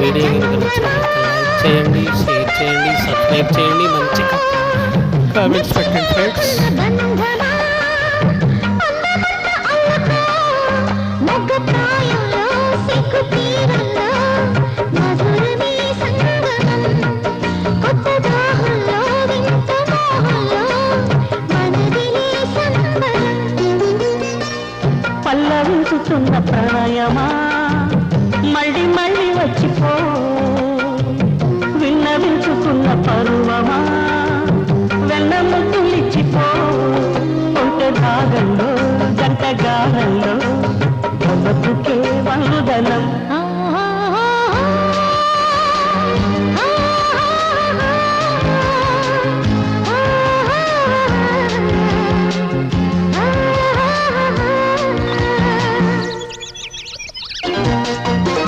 Video కనుక నచ్చినట్లయితే like చేయండి, షేర్ చేయండి, సబ్స్క్రైబ్ చేయండి, మంచిగా కామెంట్స్ పెట్టండి ఫ్రెండ్స్. పల్లవించుతున్న ప్రణయమా మళ్ళీ మళ్ళీ వచ్చిపో, విన్నవించుకున్న పరువమా వెన్నముద్దులిచ్చిపో. ఒంటె భాగంలో జంట గానంలో బతుకే వందనం.